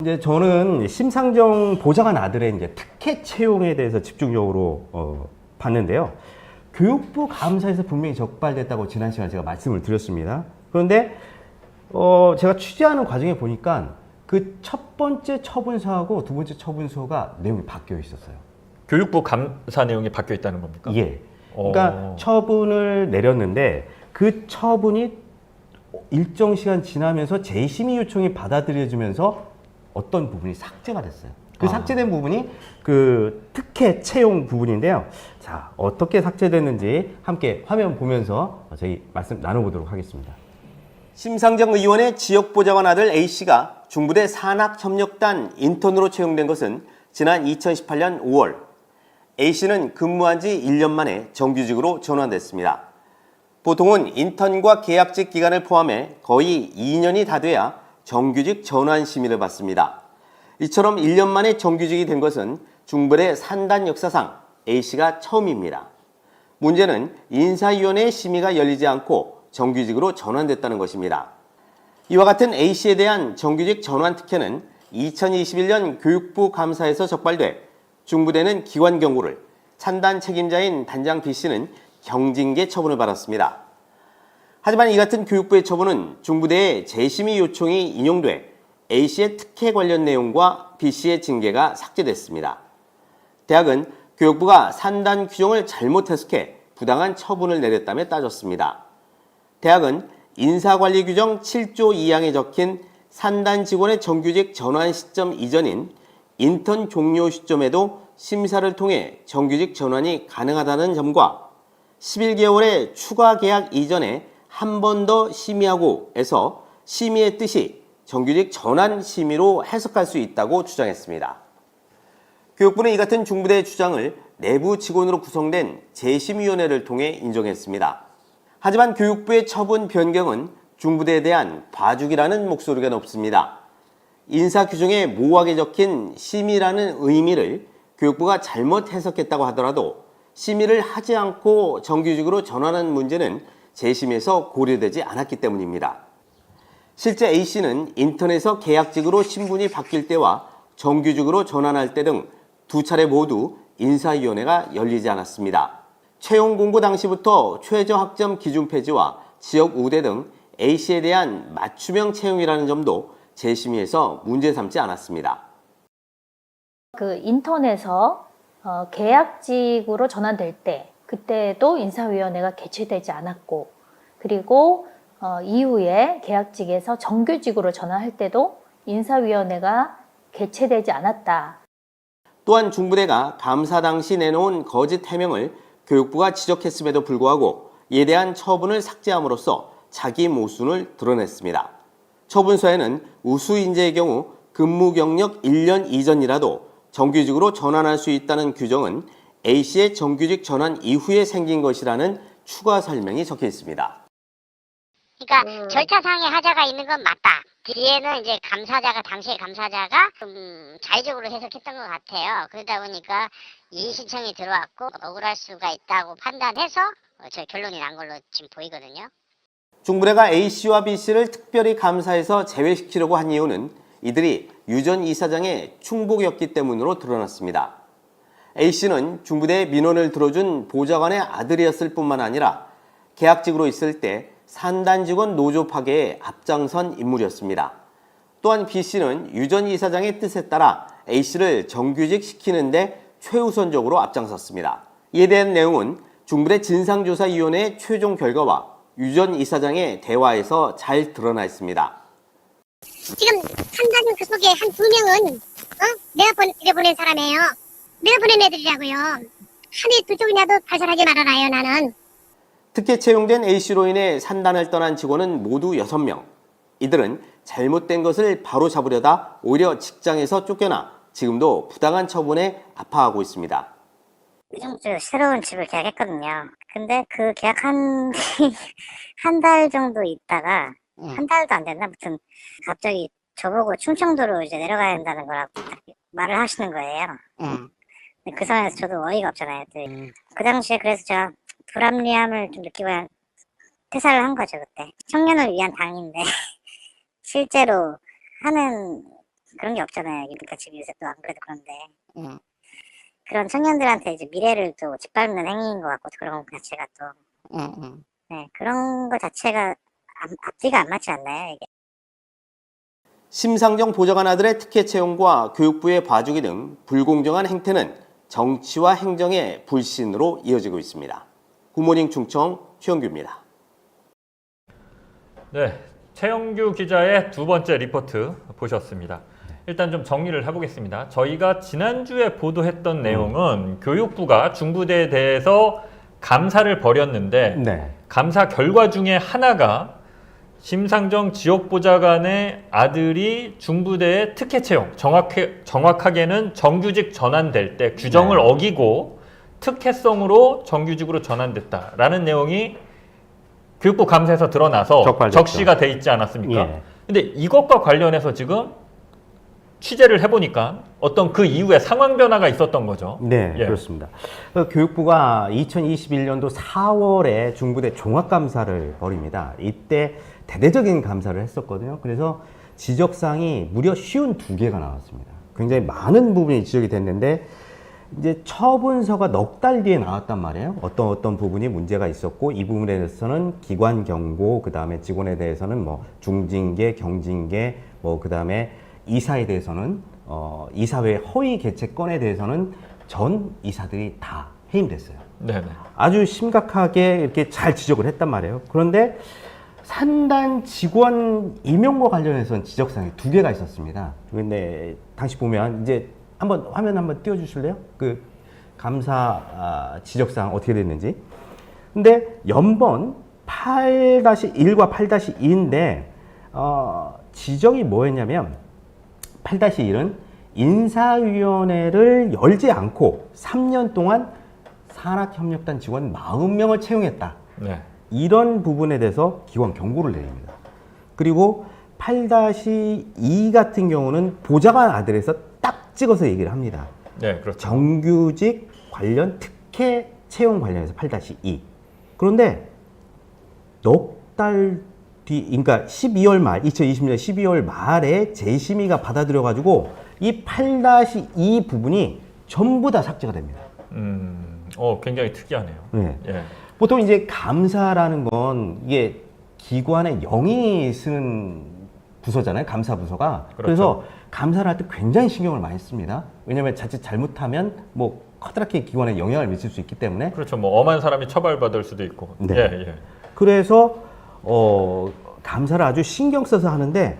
이제 저는 심상정 보좌관 아들의 이제 특혜 채용에 대해서 집중적으로 봤는데요. 교육부 감사에서 분명히 적발됐다고 지난 시간에 제가 말씀을 드렸습니다. 그런데 제가 취재하는 과정에 보니까 그 첫 번째 처분서하고 두 번째 처분서가 내용이 바뀌어 있었어요. 교육부 감사 내용이 바뀌어 있다는 겁니까? 예. 그러니까 처분을 내렸는데 그 처분이 일정 시간 지나면서 재심의 요청이 받아들여지면서 어떤 부분이 삭제가 됐어요. 그 삭제된 부분이 그 특혜 채용 부분인데요. 자, 어떻게 삭제됐는지 함께 화면 보면서 저희 말씀 나눠보도록 하겠습니다. 심상정 의원의 지역보좌관 아들 A씨가 중부대 산학협력단 인턴으로 채용된 것은 지난 2018년 5월. A씨는 근무한 지 1년 만에 정규직으로 전환됐습니다. 보통은 인턴과 계약직 기간을 포함해 거의 2년이 다 돼야 정규직 전환 심의를 받습니다. 이처럼 1년 만에 정규직이 된 것은 중부대 산단 역사상 A씨가 처음입니다. 문제는 인사위원회의 심의가 열리지 않고 정규직으로 전환됐다는 것입니다. 이와 같은 A씨에 대한 정규직 전환 특혜는 2021년 교육부 감사에서 적발돼 중부대는 기관 경고를, 산단 책임자인 단장 B씨는 경징계 처분을 받았습니다. 하지만 이 같은 교육부의 처분은 중부대의 재심의 요청이 인용돼 A씨의 특혜 관련 내용과 B씨의 징계가 삭제됐습니다. 대학은 교육부가 산단 규정을 잘못 해석해 부당한 처분을 내렸다며 따졌습니다. 대학은 인사관리 규정 7조 2항에 적힌 산단 직원의 정규직 전환 시점 이전인 인턴 종료 시점에도 심사를 통해 정규직 전환이 가능하다는 점과 11개월의 추가 계약 이전에 한 번 더 심의하고 해서 심의의 뜻이 정규직 전환 심의로 해석할 수 있다고 주장했습니다. 교육부는 이 같은 중부대의 주장을 내부 직원으로 구성된 재심위원회를 통해 인정했습니다. 하지만 교육부의 처분 변경은 중부대에 대한 봐주기라는 목소리가 높습니다. 인사 규정에 모호하게 적힌 심의라는 의미를 교육부가 잘못 해석했다고 하더라도 심의를 하지 않고 정규직으로 전환하는 문제는 재심에서 고려되지 않았기 때문입니다. 실제 A씨는 인턴에서 계약직으로 신분이 바뀔 때와 정규직으로 전환할 때 등 두 차례 모두 인사위원회가 열리지 않았습니다. 채용 공고 당시부터 최저 학점 기준 폐지와 지역 우대 등 A씨에 대한 맞춤형 채용이라는 점도 재심의에서 문제 삼지 않았습니다. 그 인턴에서 계약직으로 전환될 때 그때도 인사위원회가 개최되지 않았고, 그리고 이후에 계약직에서 정규직으로 전환할 때도 인사위원회가 개최되지 않았다. 또한 중부대가 감사 당시 내놓은 거짓 해명을 교육부가 지적했음에도 불구하고 이에 대한 처분을 삭제함으로써 자기 모순을 드러냈습니다. 처분서에는 우수 인재의 경우 근무 경력 1년 이전이라도 정규직으로 전환할 수 있다는 규정은 A씨의 정규직 전환 이후에 생긴 것이라는 추가 설명이 적혀 있습니다. 그러니까 절차상의 하자가 있는 건 맞다. 뒤에는 이제 당시의 감사자가 좀 자의적으로 해석했던 것 같아요. 그러다 보니까 이의 신청이 들어왔고 억울할 수가 있다고 판단해서 저 결론이 난 걸로 지금 보이거든요. 중부대가 A씨와 B씨를 특별히 감사해서 제외시키려고 한 이유는 이들이 유 전 이사장의 충복이었기 때문으로 드러났습니다. A씨는 중부대의 민원을 들어준 보좌관의 아들이었을 뿐만 아니라 계약직으로 있을 때 산단 직원 노조 파괴에 앞장선 인물이었습니다. 또한 B씨는 유 전 이사장의 뜻에 따라 A씨를 정규직 시키는데 최우선적으로 앞장섰습니다. 이에 대한 내용은 중부대 진상조사위원회의 최종 결과와 유 전 이사장의 대화에서 잘 드러나 있습니다. 지금 판단은 그 속에 한 2명은 내가 내보낸 사람이에요. 내가 보낸 애들이라고요. 한이 두 쪽이라도 발설하지 말아라요, 나는. 특혜 채용된 A씨로 인해 산단을 떠난 직원은 모두 6명. 이들은 잘못된 것을 바로 잡으려다 오히려 직장에서 쫓겨나 지금도 부당한 처분에 아파하고 있습니다. 요즘 새로운 집을 계약했거든요. 근데 그 계약 한 달 정도 있다가 한 달도 안 됐나? 무튼 갑자기 저보고 충청도로 이제 내려가야 된다는 거라고 말을 하시는 거예요. 근데 그 상황에서 저도 어이가 없잖아요. 그 당시에 그래서 제가 불합리함을 좀 느끼고 퇴사를 한 거죠, 그때. 청년을 위한 당인데 실제로 하는 그런 게 없잖아요. 그러니까 지금 요새 또 안 그래도 그런데 그런 청년들한테 이제 미래를 또 짓밟는 행위인 것 같고 그런 것 자체가 또 그런 것 자체가 앞뒤가 안 맞지 않나요? 이게. 심상정 보좌관 아들의 특혜 채용과 교육부의 봐주기 등 불공정한 행태는 정치와 행정의 불신으로 이어지고 있습니다. 굿모닝 충청 최영규입니다. 네, 최영규 기자의 두 번째 리포트 보셨습니다. 일단 좀 정리를 해보겠습니다. 저희가 지난주에 보도했던 내용은 교육부가 중부대에 대해서 감사를 벌였는데 네. 감사 결과 중에 하나가 심상정 지역보좌관의 아들이 중부대에 특혜 채용, 정확하게는 정규직 전환될 때 규정을 네. 어기고 특혜성으로 정규직으로 전환됐다라는 내용이 교육부 감사에서 드러나서 적발됐죠. 적시가 돼 있지 않았습니까? 예. 근데 이것과 관련해서 지금 취재를 해보니까 어떤 그 이후에 상황 변화가 있었던 거죠. 네, 예. 그렇습니다. 교육부가 2021년도 4월에 중부대 종합감사를 벌입니다. 이때 대대적인 감사를 했었거든요. 그래서 지적사항이 무려 52개가 나왔습니다. 굉장히 많은 부분이 지적이 됐는데 이제 처분서가 넉 달 뒤에 나왔단 말이에요. 어떤 부분이 문제가 있었고 이 부분에 대해서는 기관 경고, 그 다음에 직원에 대해서는 뭐 중징계, 경징계, 뭐 그 다음에 이사에 대해서는 이사회 허위 개최 건에 대해서는 전 이사들이 다 해임됐어요. 네네. 아주 심각하게 이렇게 잘 지적을 했단 말이에요. 그런데 산단 직원 임용과 관련해서는 지적사항이 2개가 있었습니다. 근데 당시 보면 이제 화면 한번 띄워주실래요? 그 감사 지적사항 어떻게 됐는지. 근데 연번 8-1과 8-2인데 지적이 뭐였냐면 8-1은 인사위원회를 열지 않고 3년 동안 산학협력단 직원 40명을 채용했다. 네. 이런 부분에 대해서 기관 경고를 내립니다. 그리고 8-2 같은 경우는 보좌관 아들에서 딱 찍어서 얘기를 합니다. 네, 그렇죠. 정규직 관련 특혜 채용 관련해서 8-2. 그런데 넉 달 뒤, 그러니까 12월 말, 2020년 12월 말에 재심의가 받아들여가지고 이 8-2 부분이 전부 다 삭제가 됩니다. 굉장히 특이하네요. 네. 예. 보통 이제 감사라는 건 이게 기관의 영이 쓰는 부서잖아요. 감사 부서가. 그렇죠. 그래서 감사를 할 때 굉장히 신경을 많이 씁니다. 왜냐하면 자칫 잘못하면 뭐 커다랗게 기관에 영향을 미칠 수 있기 때문에. 그렇죠. 뭐 엄한 사람이 처벌받을 수도 있고. 네. 예, 예. 그래서 감사를 아주 신경 써서 하는데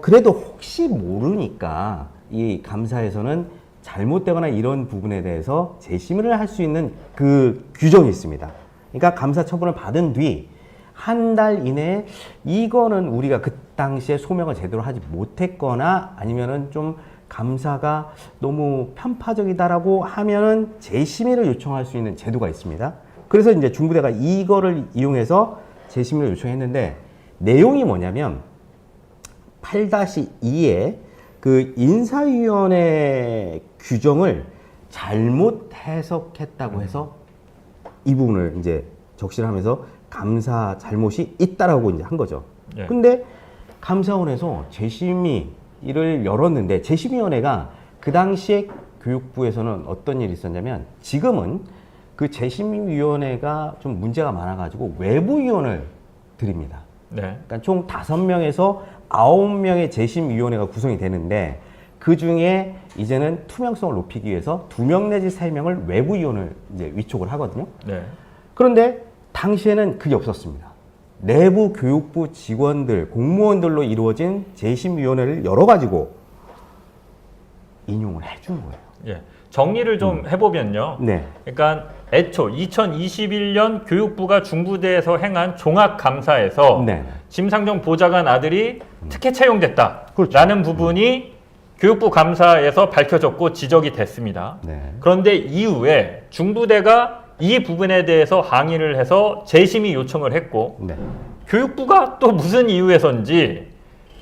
그래도 혹시 모르니까 이 감사에서는 잘못되거나 이런 부분에 대해서 재심의를 할 수 있는 그 규정이 있습니다. 그러니까 감사 처분을 받은 뒤 한 달 이내에 이거는 우리가 그 당시에 소명을 제대로 하지 못했거나 아니면은 좀 감사가 너무 편파적이다라고 하면은 재심의를 요청할 수 있는 제도가 있습니다. 그래서 이제 중부대가 이거를 이용해서 재심의를 요청했는데 내용이 뭐냐면 8-2에 그 인사위원회 규정을 잘못 해석했다고 해서 이 부분을 이제 적시를 하면서 감사 잘못이 있다라고 이제 한 거죠. 예. 근데 감사원에서 재심의를 열었는데 재심위원회가 그 당시에 교육부에서는 어떤 일이 있었냐면 지금은 그 재심위원회가 좀 문제가 많아가지고 외부위원을 드립니다. 네. 그러니까 총 5명에서 9명의 재심위원회가 구성이 되는데 그 중에 이제는 투명성을 높이기 위해서 2명 내지 3명을 외부위원을 이제 위촉을 하거든요. 네. 그런데 당시에는 그게 없었습니다. 내부 교육부 직원들, 공무원들로 이루어진 재심위원회를 열어가지고 인용을 해준 거예요. 예. 정리를 좀 해보면요. 네. 그러니까 애초 2021년 교육부가 중부대에서 행한 종합감사에서 네. 심상정 보좌관 아들이 특혜 채용됐다라는 그렇죠. 부분이 교육부 감사에서 밝혀졌고 지적이 됐습니다. 네. 그런데 이후에 중부대가 이 부분에 대해서 항의를 해서 재심의 요청을 했고 네. 교육부가 또 무슨 이유에서인지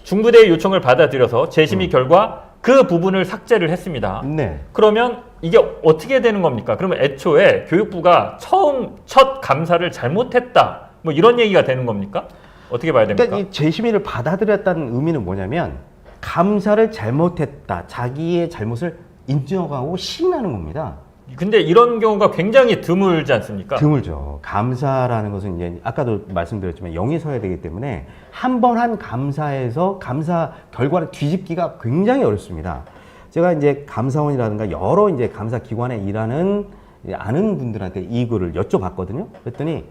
중부대의 요청을 받아들여서 재심의 결과 그 부분을 삭제를 했습니다. 네. 그러면 이게 어떻게 되는 겁니까? 그러면 애초에 교육부가 첫 감사를 잘못했다. 뭐 이런 얘기가 되는 겁니까? 어떻게 봐야 됩니까? 그러니까 이 재심의를 받아들였다는 의미는 뭐냐면 감사를 잘못했다. 자기의 잘못을 인정하고 시인하는 겁니다. 근데 이런 경우가 굉장히 드물지 않습니까? 드물죠. 감사라는 것은 이제 아까도 말씀드렸지만 영이 서야 되기 때문에 한 번 한 감사에서 감사 결과를 뒤집기가 굉장히 어렵습니다. 제가 이제 감사원이라든가 여러 이제 감사 기관에 일하는 아는 분들한테 이거를 여쭤봤거든요. 그랬더니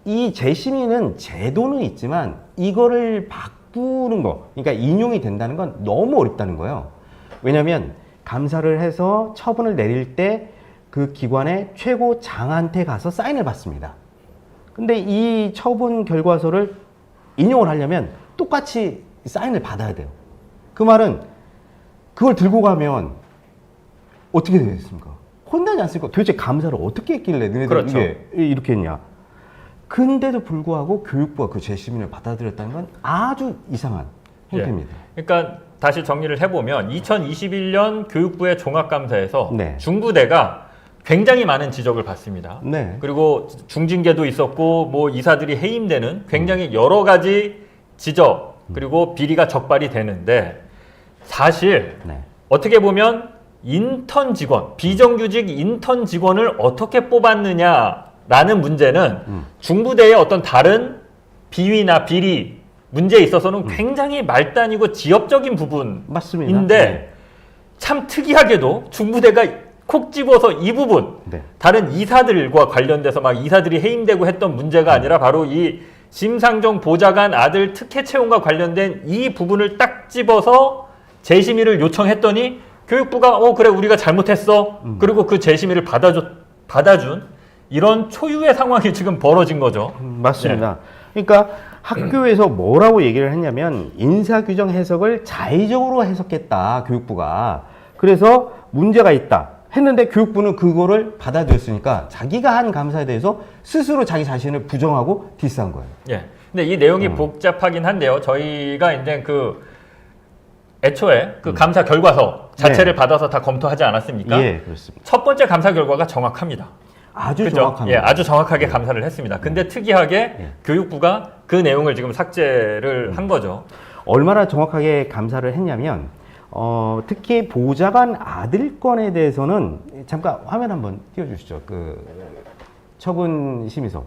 이 재심의는 제도는 있지만 이거를 바꾸는 거, 그러니까 인용이 된다는 건 너무 어렵다는 거예요. 왜냐하면 감사를 해서 처분을 내릴 때 그 기관의 최고장한테 가서 사인을 받습니다. 근데 이 처분 결과서를 인용을 하려면 똑같이 사인을 받아야 돼요. 그 말은 그걸 들고 가면 어떻게 되겠습니까? 혼나지 않습니까? 도대체 감사를 어떻게 했길래 너네들 그렇죠. 이게 이렇게 했냐? 근데도 불구하고 교육부가 그 재심의를 받아들였다는 건 아주 이상한 행태입니다. 그러니까 다시 정리를 해보면 2021년 교육부의 종합감사에서 네. 중부대가 굉장히 많은 지적을 받습니다. 네. 그리고 중징계도 있었고 뭐 이사들이 해임되는 굉장히 여러 가지 지적 그리고 비리가 적발이 되는데 사실 네. 어떻게 보면 인턴 직원, 비정규직 인턴 직원을 어떻게 뽑았느냐라는 문제는 중부대의 어떤 다른 비위나 비리 문제에 있어서는 굉장히 말단이고 지엽적인 부분인데 맞습니다. 네. 참 특이하게도 중부대가 콕 집어서 이 부분 네. 다른 이사들과 관련돼서 막 이사들이 해임되고 했던 문제가 아니라 바로 이 심상정 보좌관 아들 특혜 채용과 관련된 이 부분을 딱 집어서 재심의를 요청했더니 교육부가 그래 우리가 잘못했어 그리고 그 재심의를 받아준 이런 초유의 상황이 지금 벌어진 거죠. 맞습니다. 그러니까 학교에서 뭐라고 얘기를 했냐면 인사규정 해석을 자의적으로 해석했다 교육부가. 그래서 문제가 있다 했는데 교육부는 그거를 받아들였으니까 자기가 한 감사에 대해서 스스로 자기 자신을 부정하고 디스한 거예요. 예. 근데 이 내용이 복잡하긴 한데요. 저희가 이제 애초에 그 감사 결과서 자체를 네. 받아서 다 검토하지 않았습니까? 예, 그렇습니다. 첫 번째 감사 결과가 정확합니다. 아주 그죠? 정확합니다. 예, 아주 정확하게 감사를 했습니다. 근데 특이하게 예. 교육부가 그 내용을 지금 삭제를 한 거죠. 얼마나 정확하게 감사를 했냐면 특히 보좌관 아들 건에 대해서는 잠깐 화면 한번 띄워주시죠. 그 처분 심의서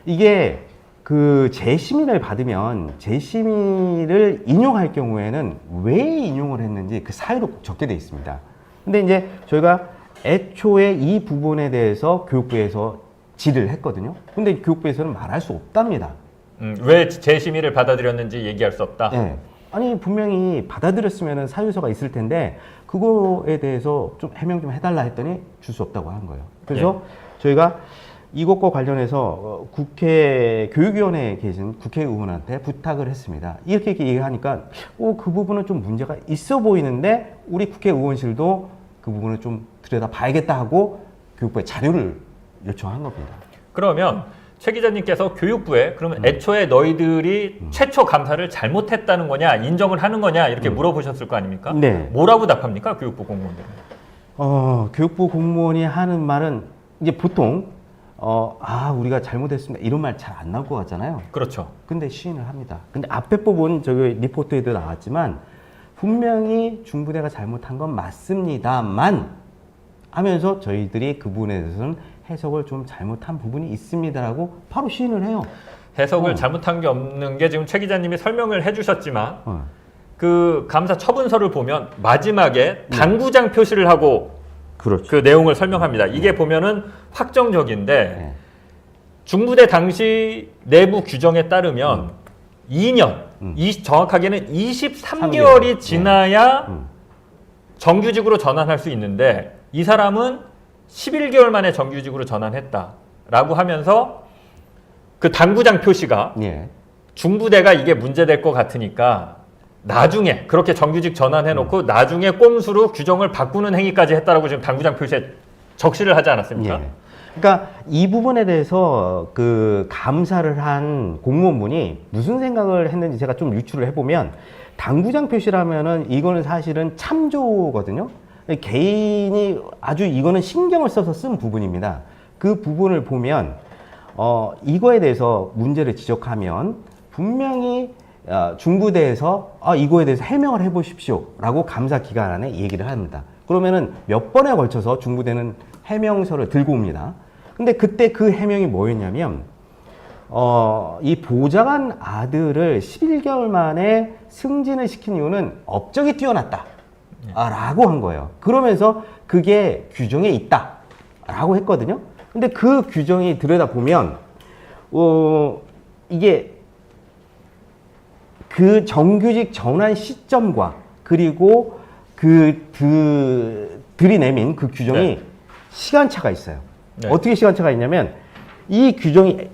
이게 그 재심의를 받으면 재심의를 인용할 경우에는 왜 인용을 했는지 그 사유로 적게 돼 있습니다. 근데 이제 저희가 애초에 이 부분에 대해서 교육부에서 질의를 했거든요. 근데 교육부에서는 말할 수 없답니다. 왜 재심의를 받아들였는지 얘기할 수 없다. 네. 아니 분명히 받아들였으면 사유서가 있을 텐데 그거에 대해서 좀 해명 좀 해달라 했더니 줄 수 없다고 한 거예요. 그래서 저희가 이것과 관련해서 국회 교육위원회에 계신 국회의원한테 부탁을 했습니다. 이렇게 얘기하니까 그 부분은 좀 문제가 있어 보이는데 우리 국회의원실도 그 부분을 좀 들여다 봐야겠다 하고 교육부에 자료를 요청한 겁니다. 그러면 최 기자님께서 교육부에 그러면 애초에 너희들이 최초 감사를 잘못했다는 거냐 인정을 하는 거냐 이렇게 물어보셨을 거 아닙니까? 네. 뭐라고 답합니까? 교육부 공무원들은. 교육부 공무원이 하는 말은 이제 보통 우리가 잘못했습니다 이런 말 잘 안 나올 것 같잖아요. 그렇죠. 근데 시인을 합니다. 근데 앞에 부분 저기 리포트에도 나왔지만 분명히 중부대가 잘못한 건 맞습니다만 하면서 저희들이 그 부분에 대해서는 해석을 좀 잘못한 부분이 있습니다라고 바로 시인을 해요. 해석을 잘못한 게 없는 게 지금 최 기자님이 설명을 해주셨지만 그 감사 처분서를 보면 마지막에 당구장 표시를 하고 그렇죠. 그 내용을 설명합니다. 이게 보면은 확정적인데 네. 중부대 당시 내부 규정에 따르면 2년, 정확하게는 23개월이 지나야 정규직으로 전환할 수 있는데 이 사람은 11개월 만에 정규직으로 전환했다라고 하면서 그 당구장 표시가 예. 중부대가 이게 문제될 것 같으니까 나중에 그렇게 정규직 전환해놓고 나중에 꼼수로 규정을 바꾸는 행위까지 했다라고 지금 당구장 표시에 적시를 하지 않았습니까? 예. 그러니까 이 부분에 대해서 그 감사를 한 공무원분이 무슨 생각을 했는지 제가 좀 유추를 해보면 당구장 표시라면은 이거는 사실은 참조거든요. 개인이 아주 이거는 신경을 써서 쓴 부분입니다. 그 부분을 보면 이거에 대해서 문제를 지적하면 분명히 중부대에서 이거에 대해서 해명을 해보십시오라고 감사 기간 안에 얘기를 합니다. 그러면은 몇 번에 걸쳐서 중부대는 해명서를 들고 옵니다. 근데 그때 그 해명이 뭐였냐면 이 보좌관 아들을 11개월 만에 승진을 시킨 이유는 업적이 뛰어났다 라고 한 거예요. 그러면서 그게 규정에 있다 라고 했거든요. 근데 그 규정이 들여다보면 이게 그 정규직 전환 시점과 그리고 들이 내민 그 규정이 네. 시간차가 있어요. 네. 어떻게 시간차가 있냐면 이 규정이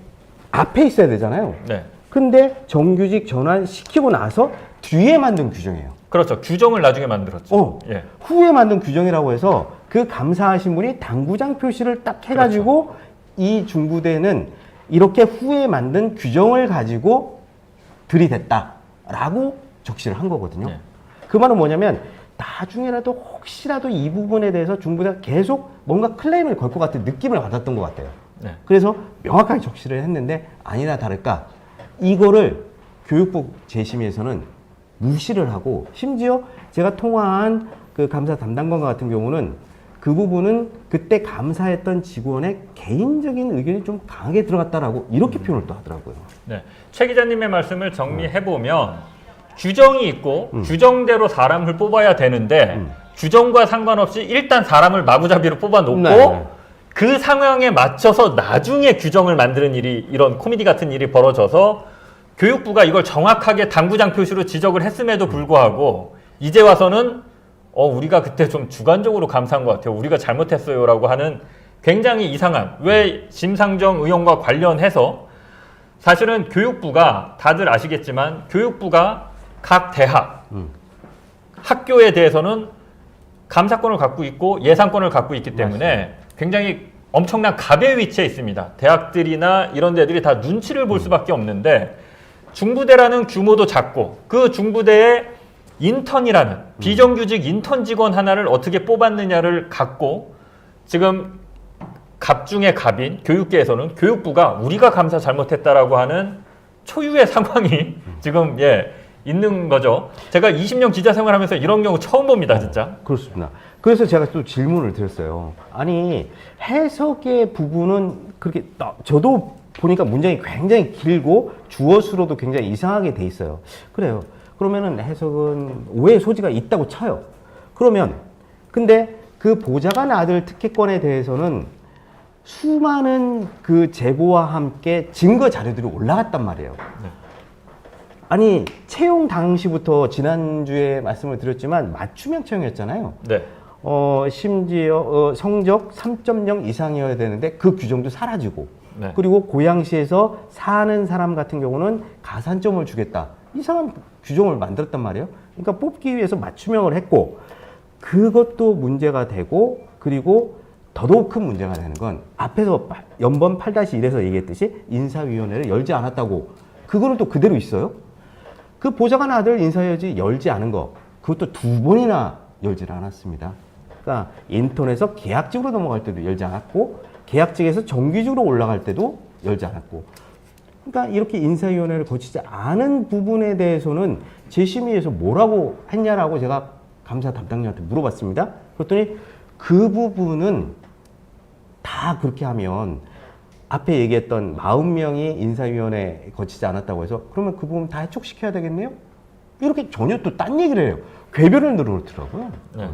앞에 있어야 되잖아요. 네. 근데 정규직 전환 시키고 나서 뒤에 만든 규정이에요. 그렇죠. 규정을 나중에 만들었죠. 예. 후에 만든 규정이라고 해서 그 감사하신 분이 당구장 표시를 딱 해가지고 그렇죠. 이 중부대는 이렇게 후에 만든 규정을 가지고 들이댔다라고 적시를 한 거거든요. 네. 그 말은 뭐냐면 나중에라도 혹시라도 이 부분에 대해서 중부대가 계속 뭔가 클레임을 걸 것 같은 느낌을 받았던 것 같아요. 네. 그래서 명확하게 적시를 했는데 아니나 다를까 이거를 교육부 재심에서는 무시를 하고 심지어 제가 통화한 그 감사 담당관 같은 경우는 그 부분은 그때 감사했던 직원의 개인적인 의견이 좀 강하게 들어갔다라고 이렇게 표현을 또 하더라고요. 네. 최 기자님의 말씀을 정리해 보면 규정이 있고 규정대로 사람을 뽑아야 되는데 규정과 상관없이 일단 사람을 마구잡이로 뽑아 놓고 네. 그 상황에 맞춰서 나중에 규정을 만드는 일이 이런 코미디 같은 일이 벌어져서 교육부가 이걸 정확하게 당구장 표시로 지적을 했음에도 불구하고 이제 와서는 우리가 그때 좀 주관적으로 감사한 것 같아요. 우리가 잘못했어요라고 하는 굉장히 이상한 왜 심상정 의원과 관련해서 사실은 교육부가 다들 아시겠지만 교육부가 각 대학 학교에 대해서는 감사권을 갖고 있고 예산권을 갖고 있기 때문에 굉장히 엄청난 갑의 위치에 있습니다. 대학들이나 이런 데들이 다 눈치를 볼 수밖에 없는데 중부대라는 규모도 작고 그 중부대에 인턴이라는 비정규직 인턴 직원 하나를 어떻게 뽑았느냐를 갖고 지금 갑 중에 갑인 교육계에서는 교육부가 우리가 감사 잘못했다라고 하는 초유의 상황이 지금 있는 거죠. 제가 20년 기자 생활하면서 이런 경우 처음 봅니다, 진짜. 그렇습니다. 그래서 제가 또 질문을 드렸어요. 아니 해석의 부분은 그렇게 저도 보니까 문장이 굉장히 길고 주어수로도 굉장히 이상하게 돼 있어요. 그래요. 그러면은 해석은 오해의 소지가 있다고 쳐요. 그러면 근데 그 보좌관 아들 특혜권에 대해서는 수많은 그 제보와 함께 증거 자료들이 올라갔단 말이에요. 네. 아니 채용 당시부터 지난주에 말씀을 드렸지만 맞춤형 채용이었잖아요. 네. 심지어 성적 3.0 이상이어야 되는데 그 규정도 사라지고 네. 그리고 고양시에서 사는 사람 같은 경우는 가산점을 주겠다. 이상한 규정을 만들었단 말이에요. 그러니까 뽑기 위해서 맞춤형을 했고 그것도 문제가 되고 그리고 더더욱 큰 문제가 되는 건 앞에서 연번 8-1에서 얘기했듯이 인사위원회를 열지 않았다고 그거는 또 그대로 있어요. 그 보좌관 아들 인사위원회 열지 않은 거 그것도 2번이나 열지를 않았습니다. 그러니까 인턴에서 계약직으로 넘어갈 때도 열지 않았고 계약직에서 정규직으로 올라갈 때도 열지 않았고 그러니까 이렇게 인사위원회를 거치지 않은 부분에 대해서는 재심의에서 뭐라고 했냐라고 제가 감사 담당자한테 물어봤습니다. 그랬더니 그 부분은 다 그렇게 하면 앞에 얘기했던 40명이 인사위원회 거치지 않았다고 해서 그러면 그 부분 다 해촉시켜야 되겠네요? 이렇게 전혀 또 딴 얘기를 해요. 궤변을 늘어놓더라고요. 네.